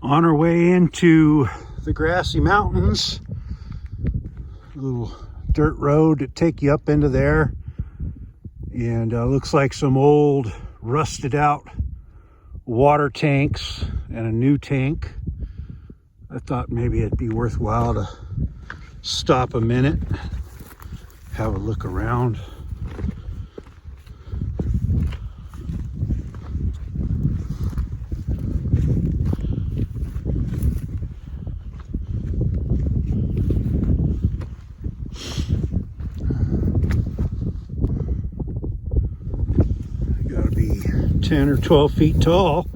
On our way into the Grassy Mountains, a little dirt road to take you up into there, and looks like some old rusted out water tanks and a new tank. I thought maybe it'd be worthwhile to stop a minute, have a look around. Gotta be 10 or 12 feet tall.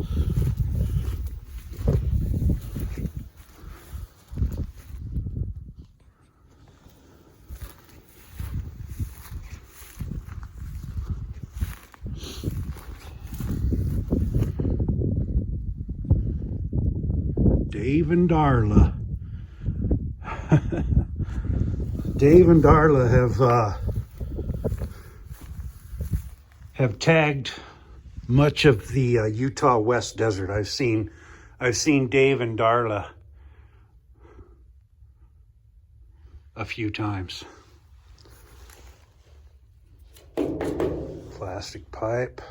Dave and Darla. Dave and Darla have tagged much of the Utah West Desert. I've seen Dave and Darla a few times. Plastic pipe.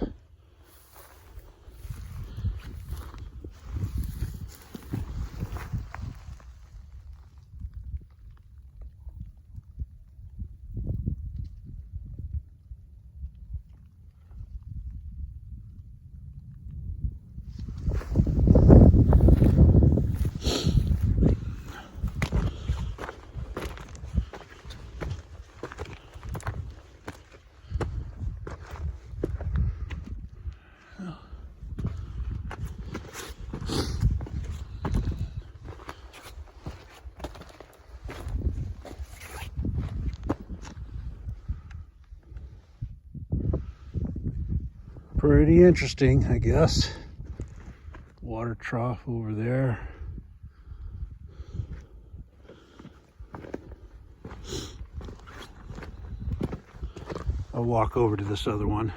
Pretty interesting, I guess. Water trough over there. I'll walk over to this other one.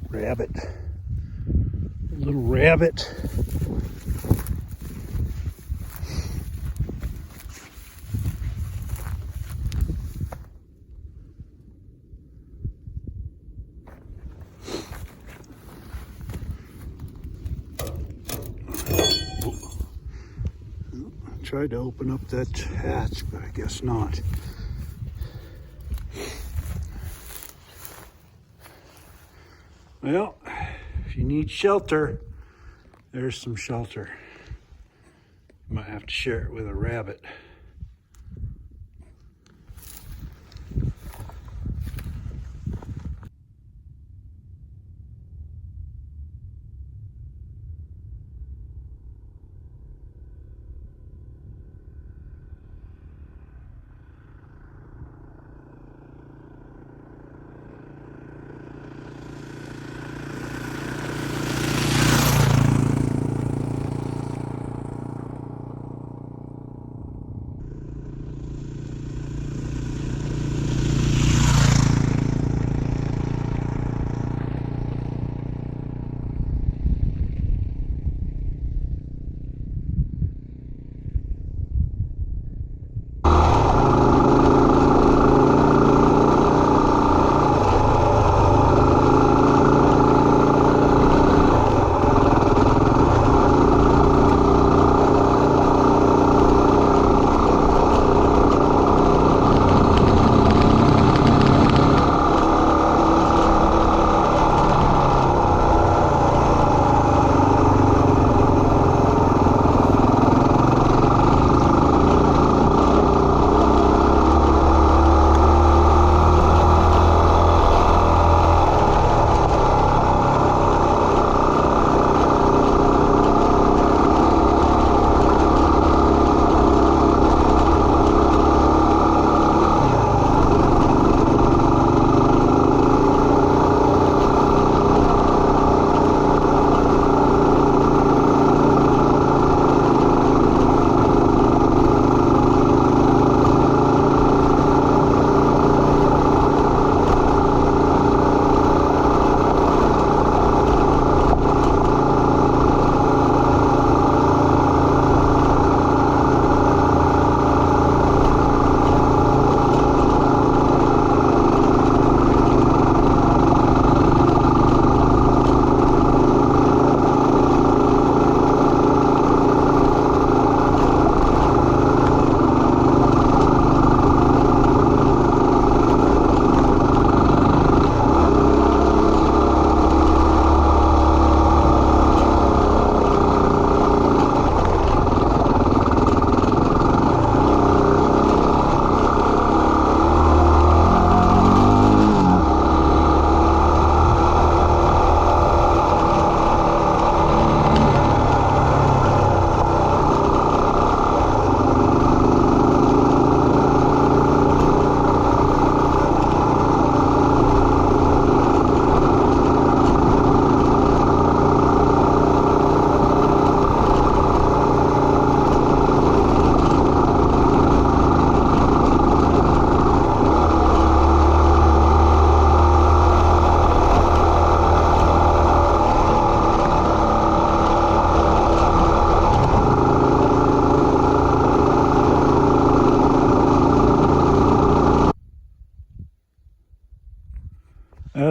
Rabbit, a little rabbit. Tried to open up that hatch, but I guess not. Well, if you need shelter, there's some shelter. You might have to share it with a rabbit.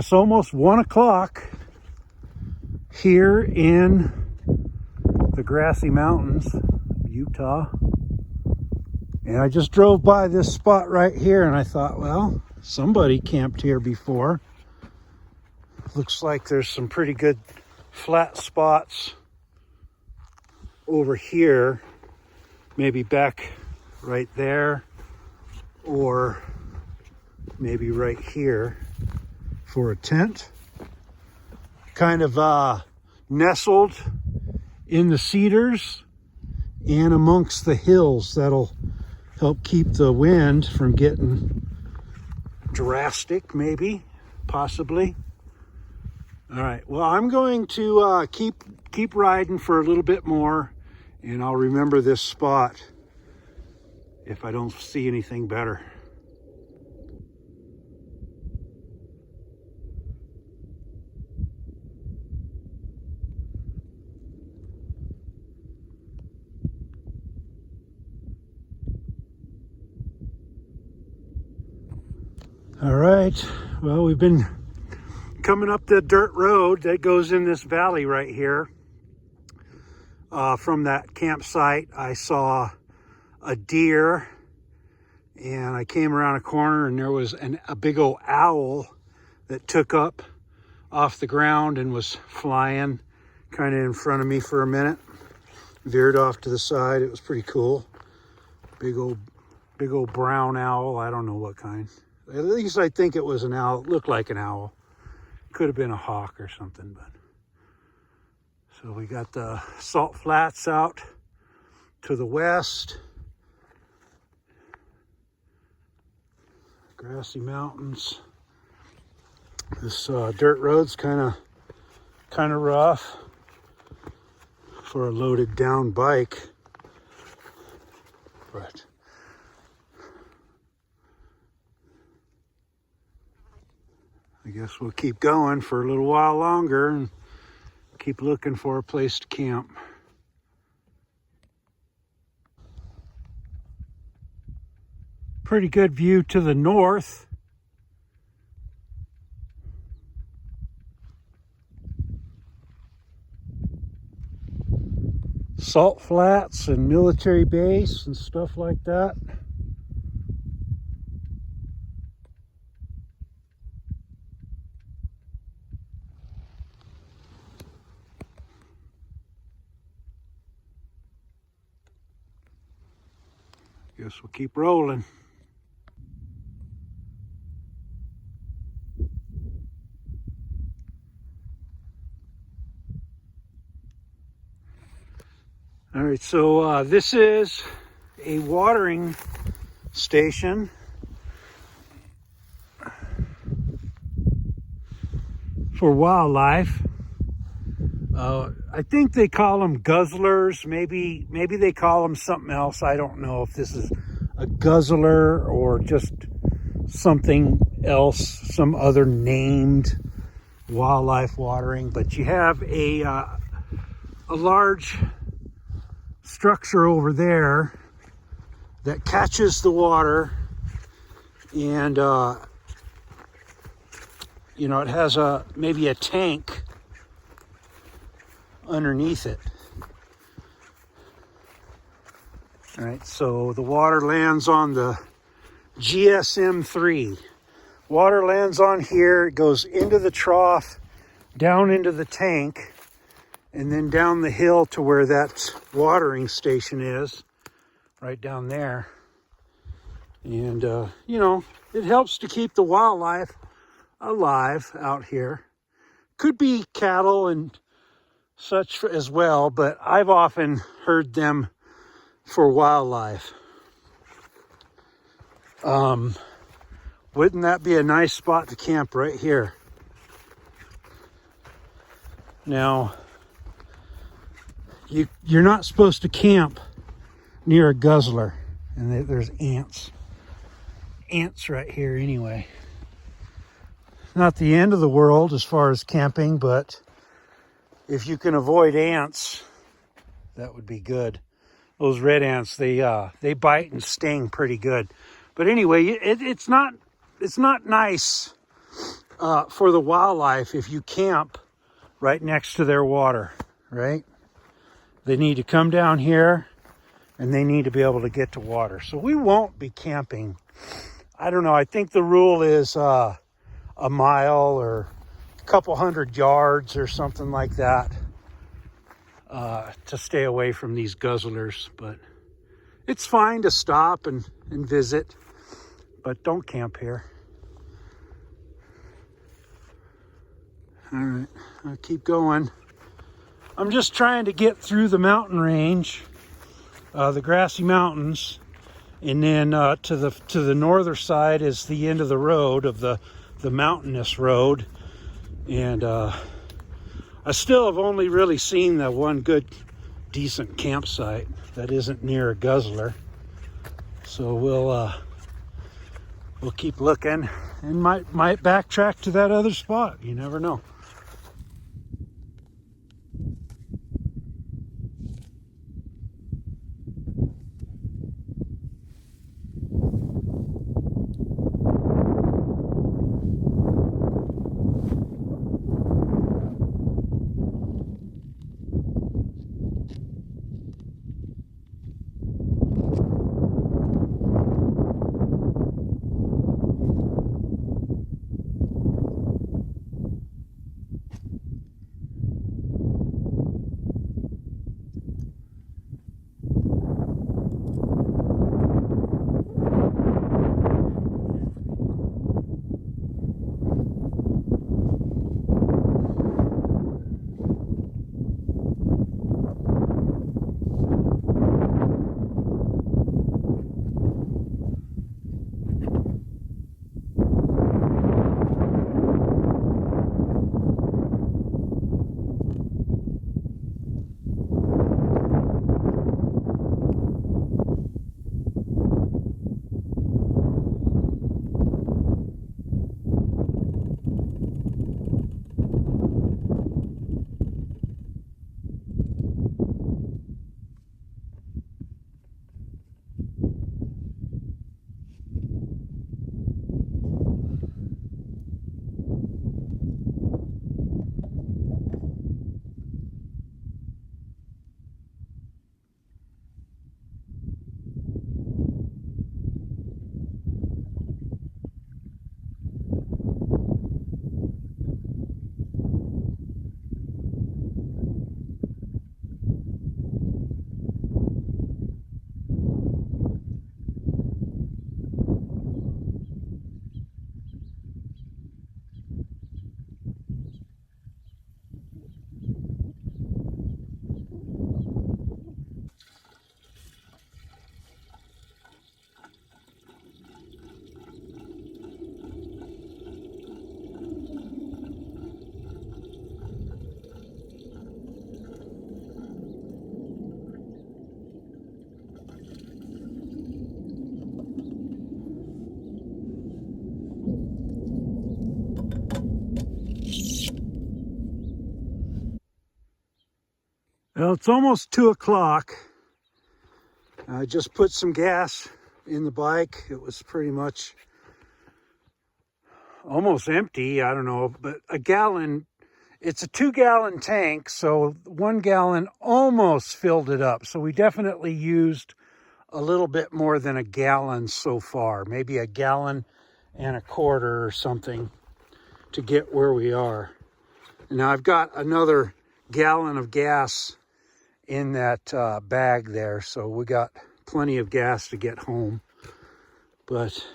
it's almost 1 o'clock here in the Grassy Mountains, Utah. And I just drove by this spot right here and I thought, well, somebody camped here before. Looks like there's some pretty good flat spots over here, maybe back right there, or maybe right here for a tent. Kind of nestled in the cedars and amongst the hills. That'll help keep the wind from getting drastic, maybe, possibly. All right, well, I'm going to keep riding for a little bit more, and I'll remember this spot if I don't see anything better. All right, well, we've been coming up the dirt road that goes in this valley right here. From that campsite, I saw a deer, and I came around a corner and there was a big old owl that took up off the ground and was flying kind of in front of me for a minute. Veered off to the side. It was pretty cool. Big old brown owl. I don't know what kind. At least I think it was an owl. It looked like an owl. Could have been a hawk or something, but. So we got the Salt Flats out to the west. Grassy Mountains. This dirt road's kind of rough for a loaded down bike, but I guess we'll keep going for a little while longer and keep looking for a place to camp. Pretty good view to the north. Salt Flats and military base and stuff like that. Guess we'll keep rolling. All right, so this is a watering station for wildlife. I think they call them guzzlers. Maybe they call them something else. I don't know if this is a guzzler or just something else, some other named wildlife watering. But you have a large structure over there that catches the water, and you know, it has maybe a tank underneath it. All right, so the water lands on the GSM-3. Water lands on here, it goes into the trough, down into the tank, and then down the hill to where that watering station is, right down there. And, you know, it helps to keep the wildlife alive out here. Could be cattle and such as well, but I've often heard them for wildlife. Wouldn't that be a nice spot to camp right here? Now, you're not supposed to camp near a guzzler, and there's ants right here anyway. Not the end of the world as far as camping, but if you can avoid ants, that would be good. Those red ants, they bite and sting pretty good. But anyway, it's not nice for the wildlife if you camp right next to their water, right? They need to come down here and they need to be able to get to water. So we won't be camping. I don't know. I think the rule is a mile or a couple 100 yards or something like that to stay away from these guzzlers. But it's fine to stop and visit, but don't camp here. All right, I'll keep going. I'm just trying to get through the mountain range, the Grassy Mountains, and then to the northern side is the end of the road, of the mountainous road. And I still have only really seen the one good, decent campsite that isn't near a guzzler. So we'll keep looking and might backtrack to that other spot. You never know. Well, it's almost 2 o'clock. I just put some gas in the bike. It was pretty much almost empty. I don't know, but a gallon, it's a 2-gallon tank. So 1 gallon almost filled it up. So we definitely used a little bit more than a gallon so far, maybe a gallon and a quarter or something to get where we are. Now I've got another gallon of gas in that bag there, so we got plenty of gas to get home. But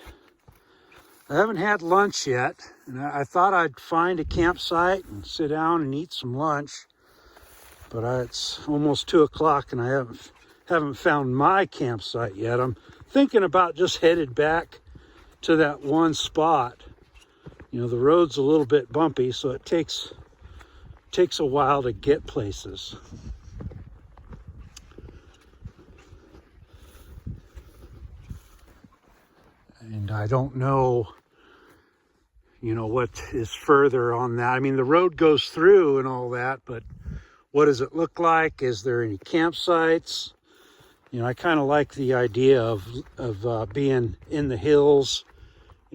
I haven't had lunch yet, and I thought I'd find a campsite and sit down and eat some lunch, but it's almost 2 o'clock and I haven't found my campsite yet. I'm thinking about just headed back to that one spot. You know, the road's a little bit bumpy, so it takes a while to get places. And I don't know, you know, what is further on that. I mean, the road goes through and all that, but what does it look like? Is there any campsites? You know, I kind of like the idea of being in the hills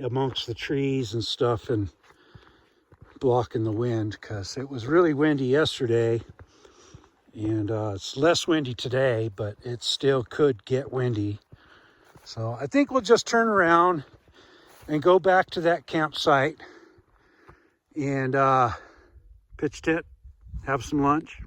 amongst the trees and stuff and blocking the wind, because it was really windy yesterday, and it's less windy today, but it still could get windy. So I think we'll just turn around and go back to that campsite and pitch tent, have some lunch.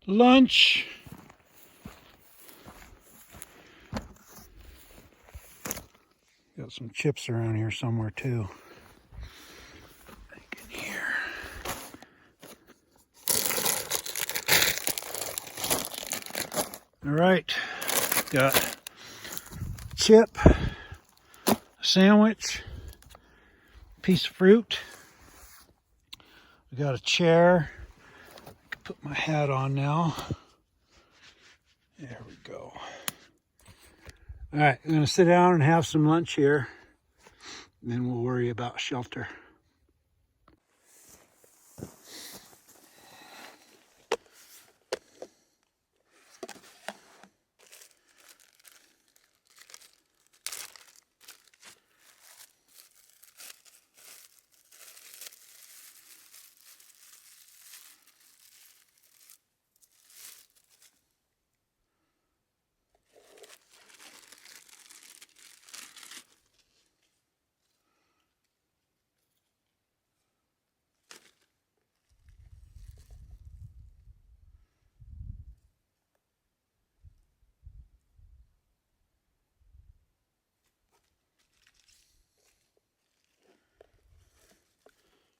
lunch. Got some chips around here somewhere too. I think in here. All right, got chip, sandwich, piece of fruit. We got a chair. I can put my hat on now. There we go. All right, I'm gonna sit down and have some lunch here, and then we'll worry about shelter.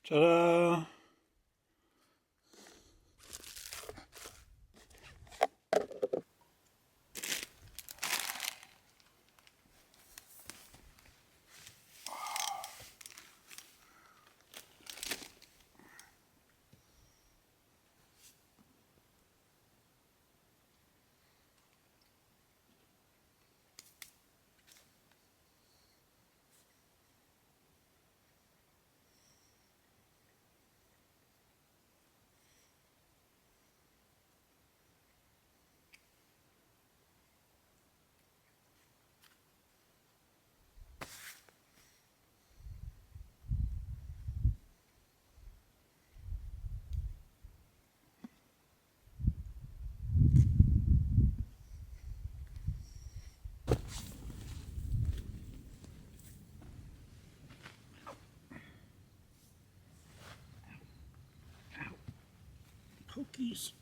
Ta-da! Cookies.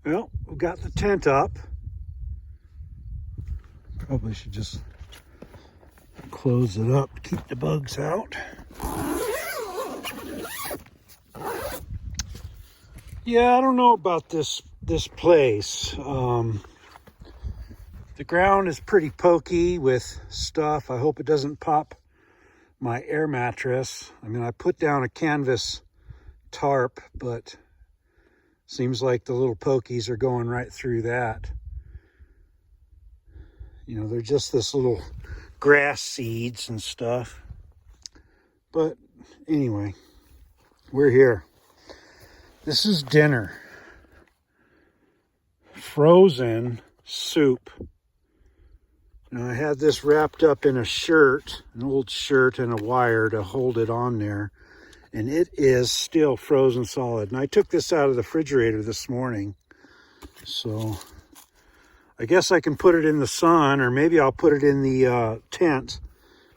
Well, we've got the tent up. Probably should just close it up, keep the bugs out. Yeah, I don't know about this place. The ground is pretty pokey with stuff. I hope it doesn't pop my air mattress. I mean, I put down a canvas tarp, but seems like the little pokies are going right through that. You know, they're just this little grass seeds and stuff. But anyway, we're here. This is dinner. Frozen soup. Now I had this wrapped up in a shirt, an old shirt and a wire to hold it on there. And it is still frozen solid. And I took this out of the refrigerator this morning. So I guess I can put it in the sun, or maybe I'll put it in the tent,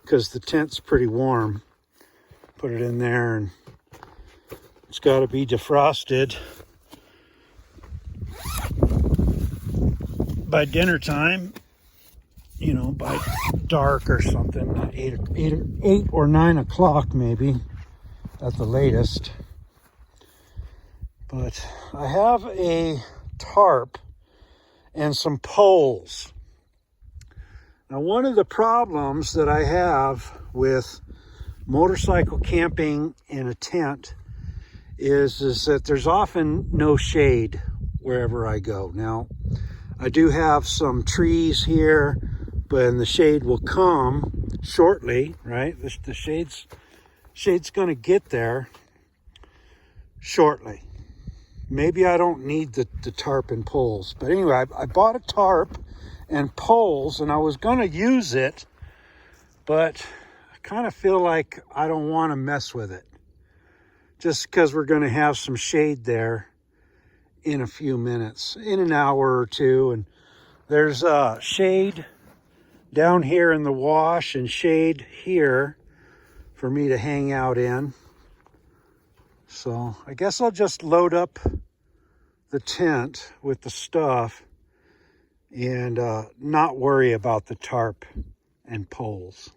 because the tent's pretty warm. Put it in there, and it's got to be defrosted by dinner time, you know, by dark or something, 8 or 9 o'clock maybe at the latest. But I have a tarp and some poles. Now, one of the problems that I have with motorcycle camping in a tent is that there's often no shade wherever I go. Now, I do have some trees here, but the shade will come shortly, right? The shade's going to get there shortly. Maybe I don't need the tarp and poles. But anyway, I bought a tarp and poles, and I was going to use it, but I kind of feel like I don't want to mess with it, just because we're going to have some shade there in a few minutes, in an hour or two. And there's shade down here in the wash and shade here for me to hang out in. So I guess I'll just load up the tent with the stuff and not worry about the tarp and poles.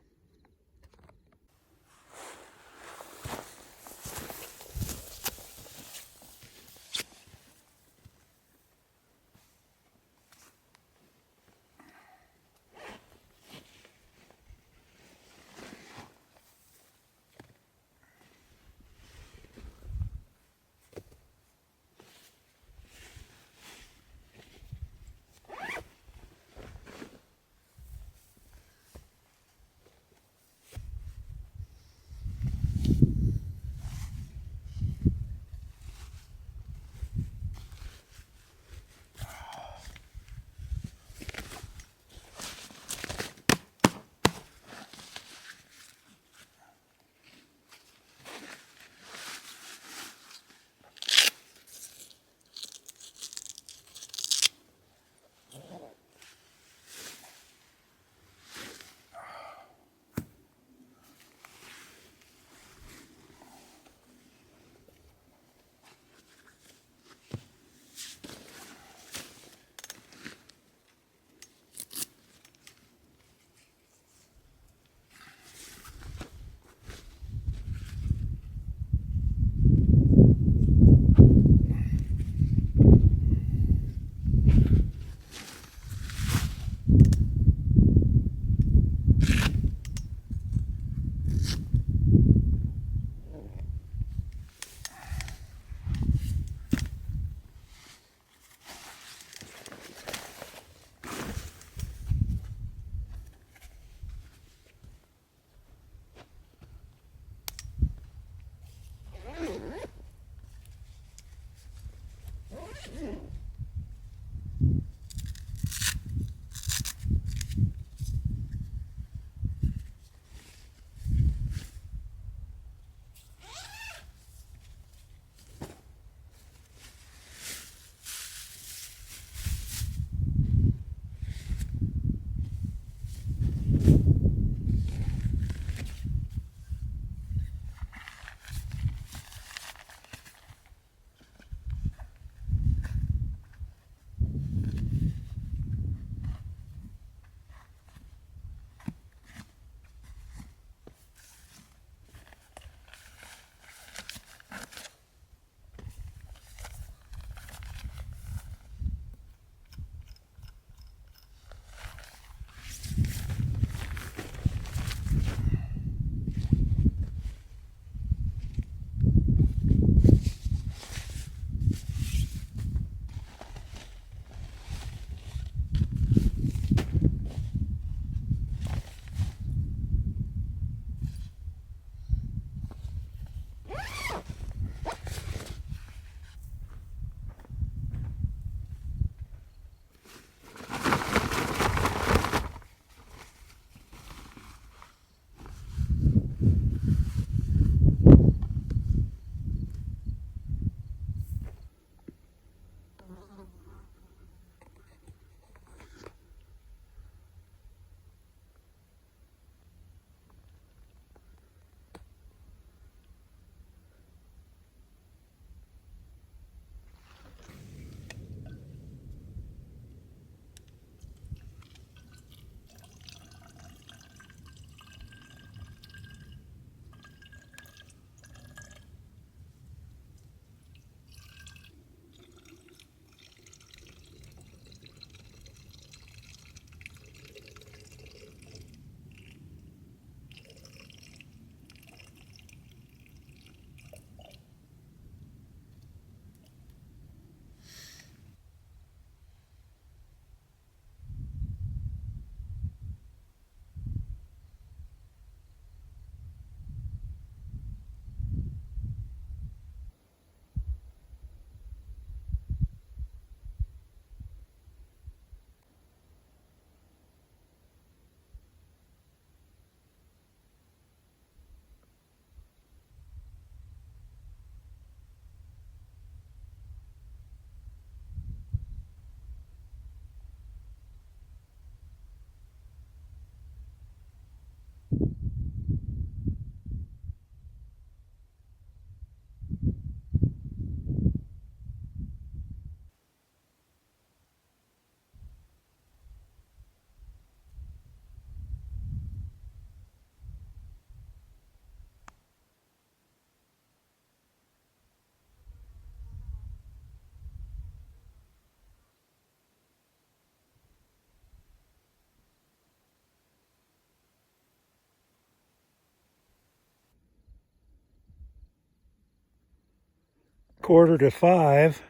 4:45.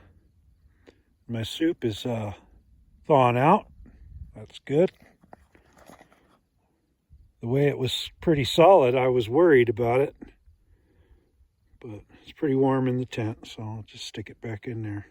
My soup is thawing out. That's good. The way it was pretty solid, I was worried about it. But it's pretty warm in the tent, so I'll just stick it back in there.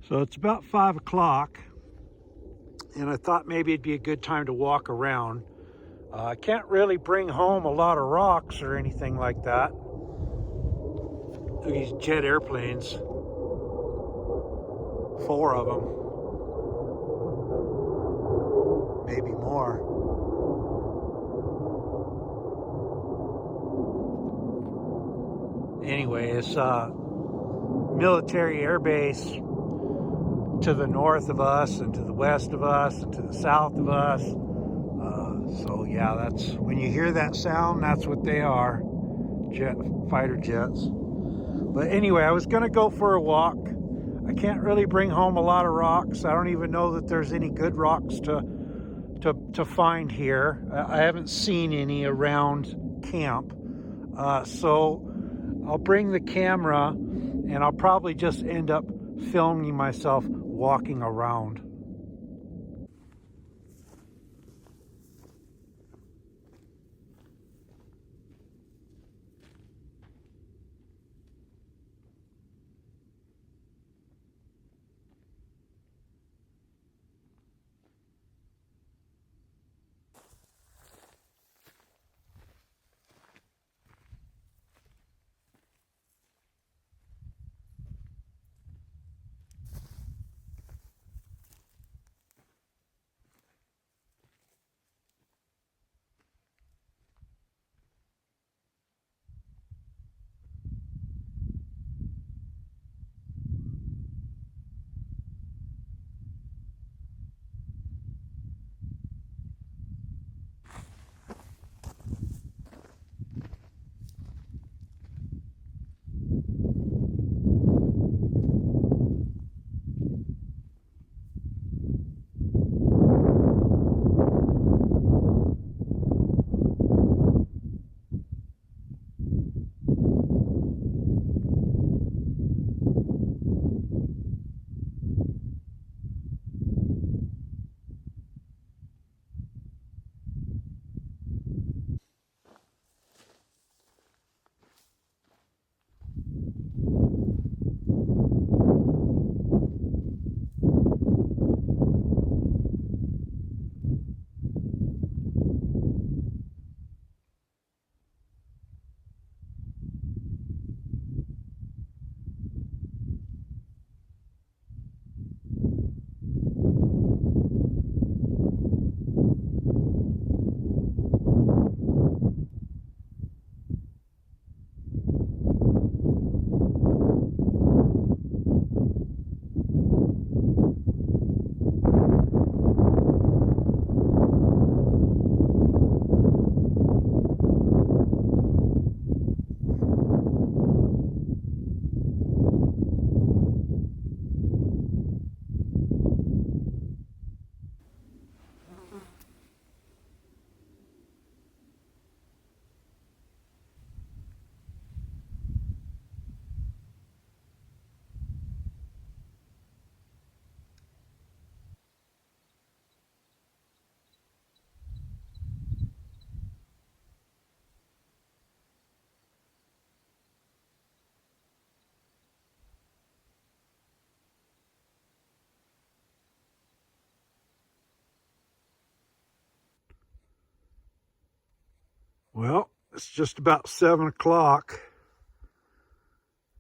So it's about 5 o'clock, and I thought maybe it'd be a good time to walk around. I can't really bring home a lot of rocks or anything like that. Look at these jet airplanes. 4 of them. Maybe more. Anyway, it's a military air base to the north of us and to the west of us and to the south of us. So yeah, that's when you hear that sound, that's what they are, fighter jets. But anyway, I was gonna go for a walk. I can't really bring home a lot of rocks. I don't even know that there's any good rocks to find here. I haven't seen any around camp. So I'll bring the camera and I'll probably just end up filming myself walking around. Well, it's just about 7 o'clock.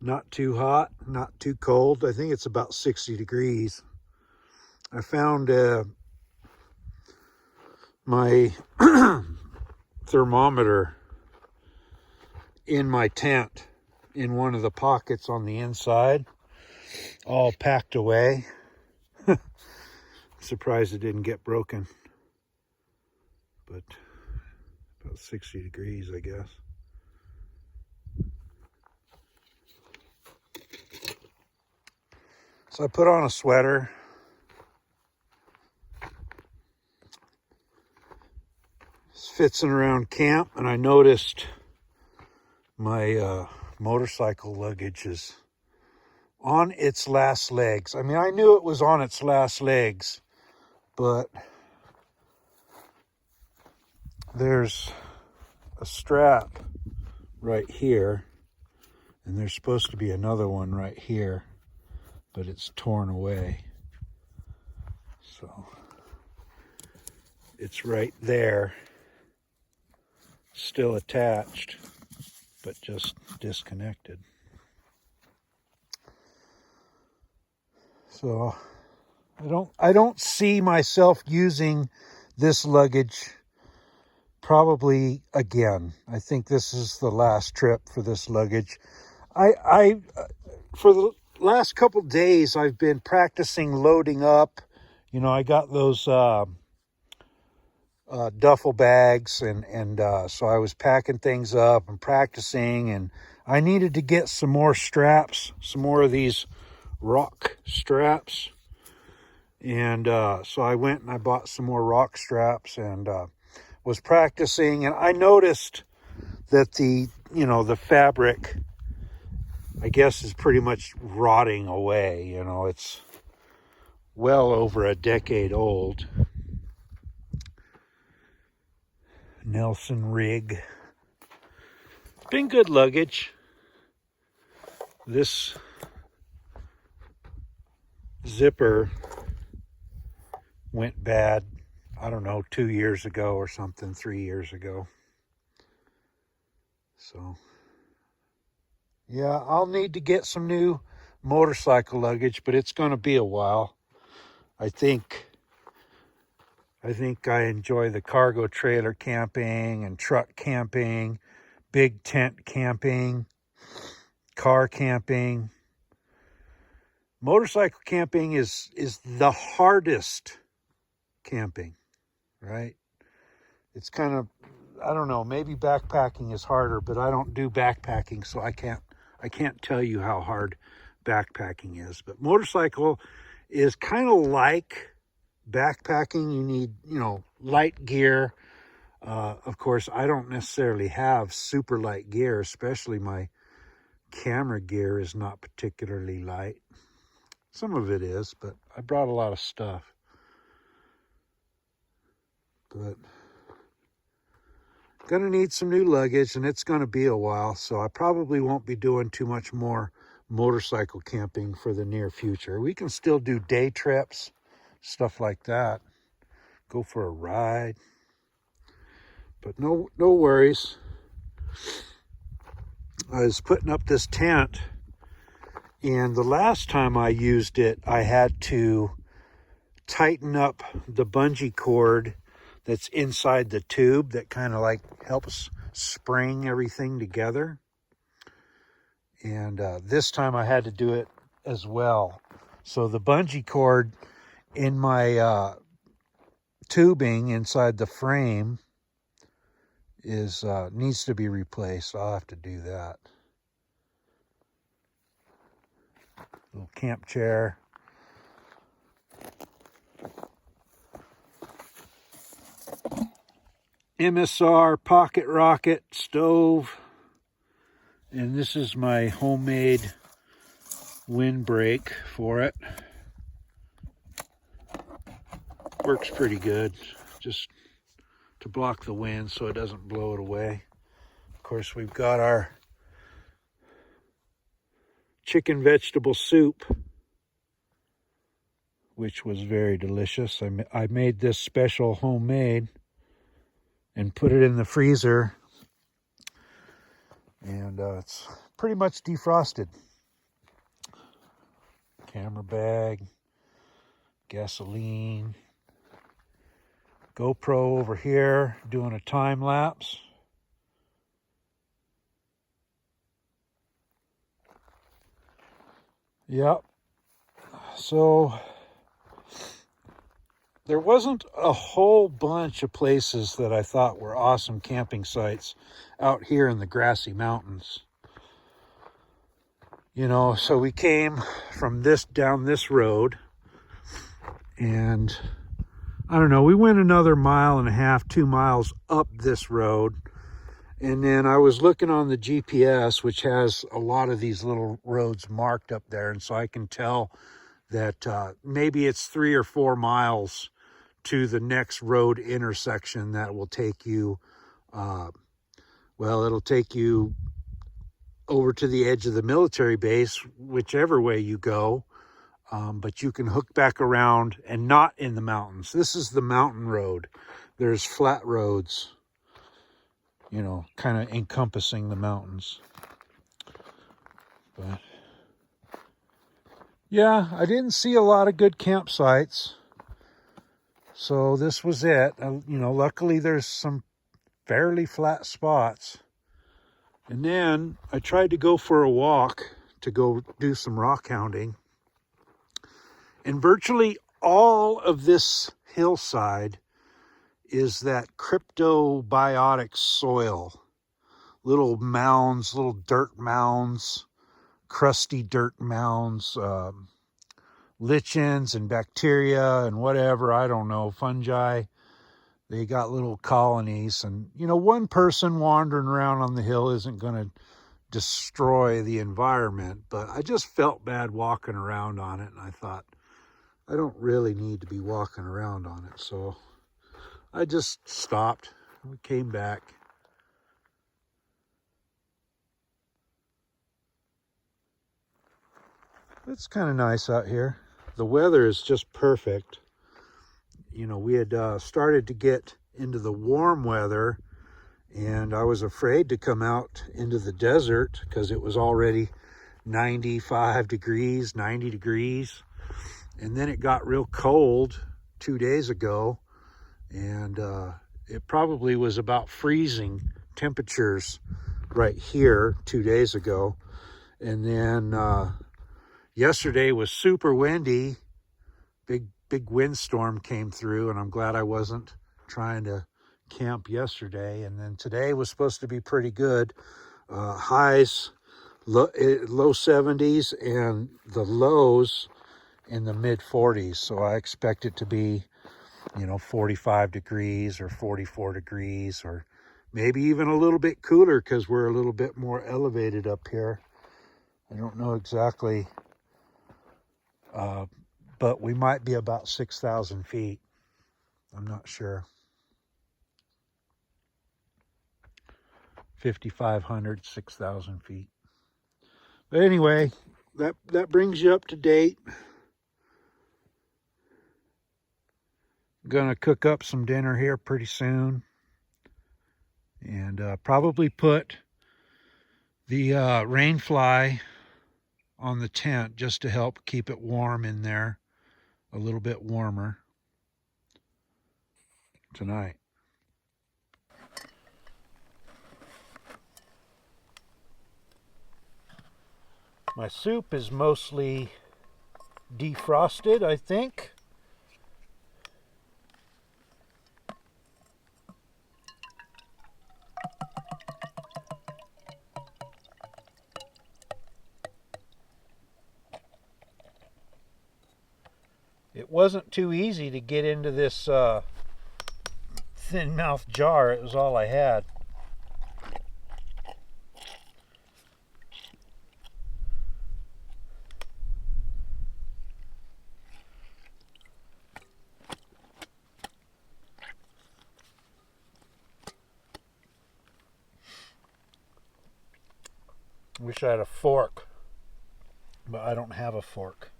Not too hot, not too cold. I think it's about 60 degrees. I found my thermometer in my tent in one of the pockets on the inside, all packed away. Surprised it didn't get broken, but about 60 degrees, I guess. So I put on a sweater. It's fitzing around camp, and I noticed my motorcycle luggage is on its last legs. I mean, I knew it was on its last legs, but there's a strap right here, and there's supposed to be another one right here, but it's torn away. So it's right there, still attached, but just disconnected. So I don't see myself using this luggage probably again. I think this is the last trip for this luggage. I for the last couple days I've been practicing loading up. You know, I got those duffel bags, and so I was packing things up and practicing, and I needed to get some more straps, some more of these rock straps, and so I went and I bought some more rock straps and was practicing, and I noticed that the fabric, I guess, is pretty much rotting away. You know, it's well over a decade old. Nelson rig. Been good luggage. This zipper went bad, I don't know, 2 years ago or something, 3 years ago. So, yeah, I'll need to get some new motorcycle luggage, but it's going to be a while. I think I enjoy the cargo trailer camping and truck camping, big tent camping, car camping. Motorcycle camping is the hardest camping, right? It's kind of, I don't know, maybe backpacking is harder, but I don't do backpacking, so I can't tell you how hard backpacking is. But motorcycle is kind of like backpacking. You need, light gear. Of course, I don't necessarily have super light gear, especially my camera gear is not particularly light. Some of it is, but I brought a lot of stuff. But gonna need some new luggage, and it's gonna be a while, so I probably won't be doing too much more motorcycle camping for the near future. We can still do day trips, stuff like that. Go for a ride. But no worries. I was putting up this tent, and the last time I used it, I had to tighten up the bungee cord that's inside the tube that kind of like helps spring everything together. And this time I had to do it as well. So the bungee cord in my tubing inside the frame is needs to be replaced. I'll have to do that. Little camp chair. MSR pocket rocket stove. And this is my homemade windbreak for it. Works pretty good, just to block the wind so it doesn't blow it away. Of course, we've got our chicken vegetable soup, which was very delicious. I made this special homemade and put it in the freezer, and it's pretty much defrosted. Camera bag, gasoline. GoPro over here doing a time lapse. Yep. So there wasn't a whole bunch of places that I thought were awesome camping sites out here in the Grassy Mountains. You know, so we came from down this road, and I don't know, we went another 1.5, 2 miles up this road. And then I was looking on the GPS, which has a lot of these little roads marked up there. And so I can tell that maybe it's 3 or 4 miles to the next road intersection that will take you, it'll take you over to the edge of the military base, whichever way you go. But you can hook back around and not in the mountains. This is the mountain road. There's flat roads, you know, kind of encompassing the mountains. But yeah, I didn't see a lot of good campsites. So this was it. You know, luckily there's some fairly flat spots. And then I tried to go for a walk to go do some rock hounding. And virtually all of this hillside is that cryptobiotic soil. Little mounds, little dirt mounds, crusty dirt mounds, lichens and bacteria and whatever, I don't know, fungi. They got little colonies. And, you know, one person wandering around on the hill isn't going to destroy the environment. But I just felt bad walking around on it. And I thought, I don't really need to be walking around on it. So I just stopped. We came back. It's kind of nice out here. The weather is just perfect. You know, we had started to get into the warm weather, and I was afraid to come out into the desert because it was already 95 degrees, 90 degrees. And then it got real cold 2 days ago, and it probably was about freezing temperatures right here 2 days ago. And then yesterday was super windy. Big windstorm came through, and I'm glad I wasn't trying to camp yesterday. And then today was supposed to be pretty good. Highs low 70s, and the lows in the mid 40s. So I expect it to be, you know, 45 degrees or 44 degrees, or maybe even a little bit cooler because we're a little bit more elevated up here. I don't know exactly, but we might be about 6,000 feet. I'm not sure. 5,500, 6,000 feet. But anyway, that brings you up to date. Gonna cook up some dinner here pretty soon, and probably put the rain fly on the tent just to help keep it warm in there, a little bit warmer tonight. My soup is mostly defrosted, I think. It wasn't too easy to get into this thin mouth jar. It was all I had. Wish I had a fork, but I don't have a fork.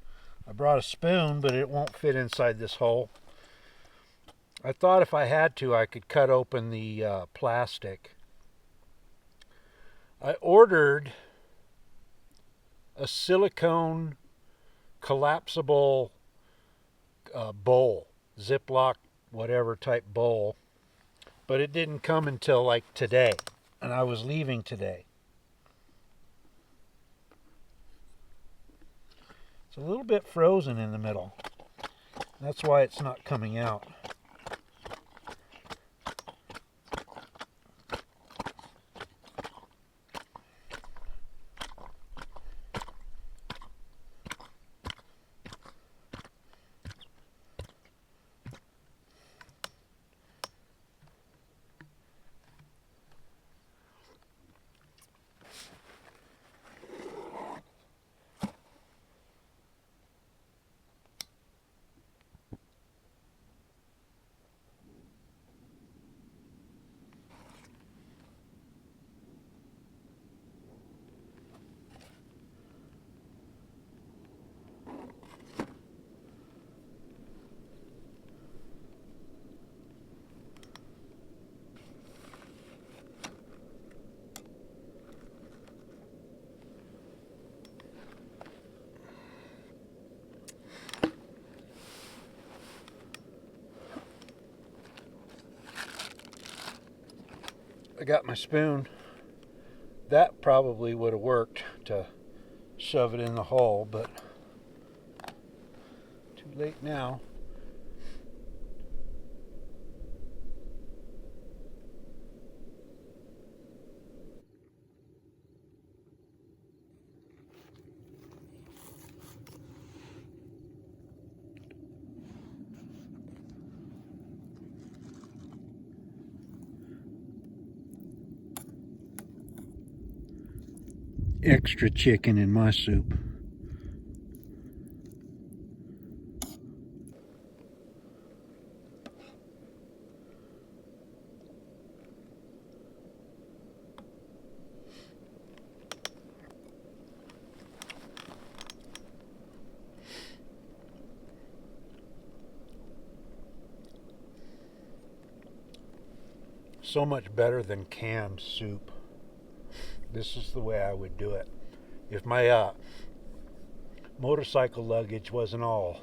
I brought a spoon, but it won't fit inside this hole. I thought if I had to, I could cut open the plastic. I ordered a silicone collapsible bowl, Ziploc, whatever type bowl. But it didn't come until like today, and I was leaving today. It's a little bit frozen in the middle. That's why it's not coming out. I got my spoon. That probably would have worked to shove it in the hole, but too late now. Extra chicken in my soup. So much better than canned soup. This is the way I would do it. If my motorcycle luggage wasn't all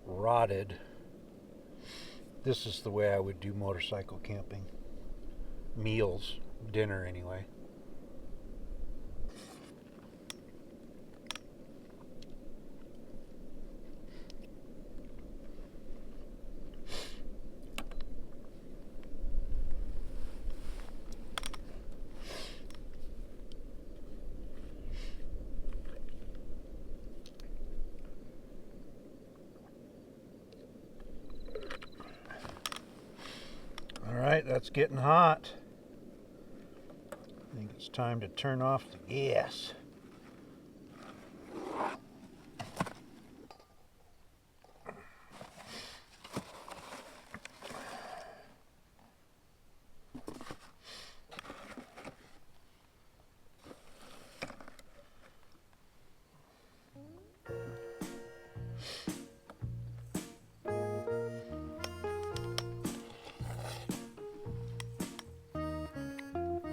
rotted, this is the way I would do motorcycle camping. Meals, dinner anyway. Alright, that's getting hot. I think it's time to turn off the gas.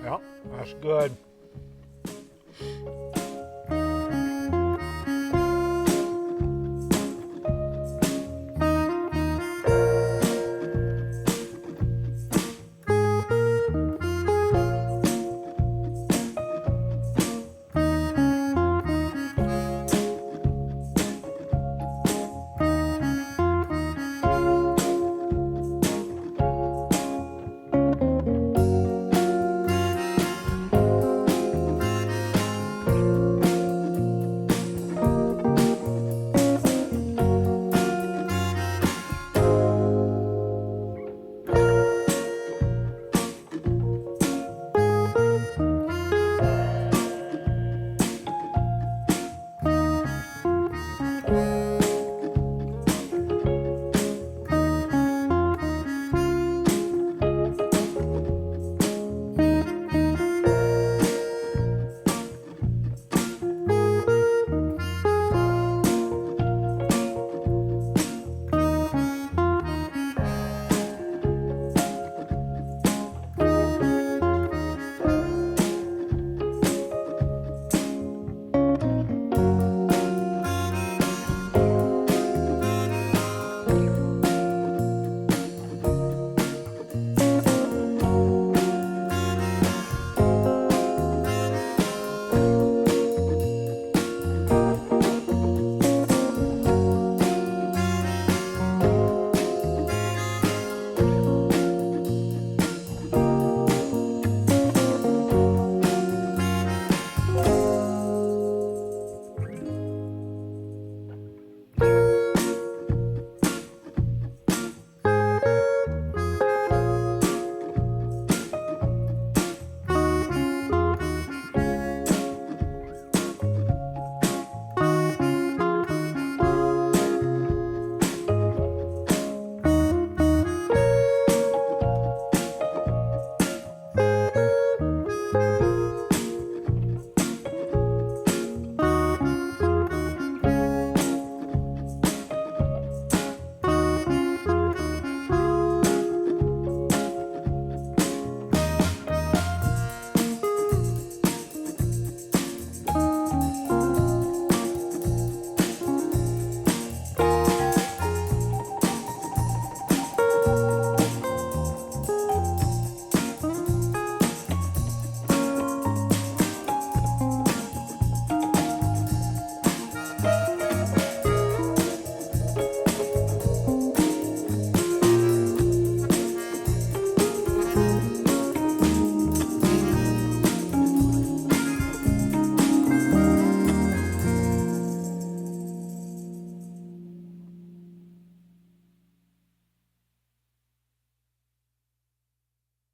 Yep, that's good.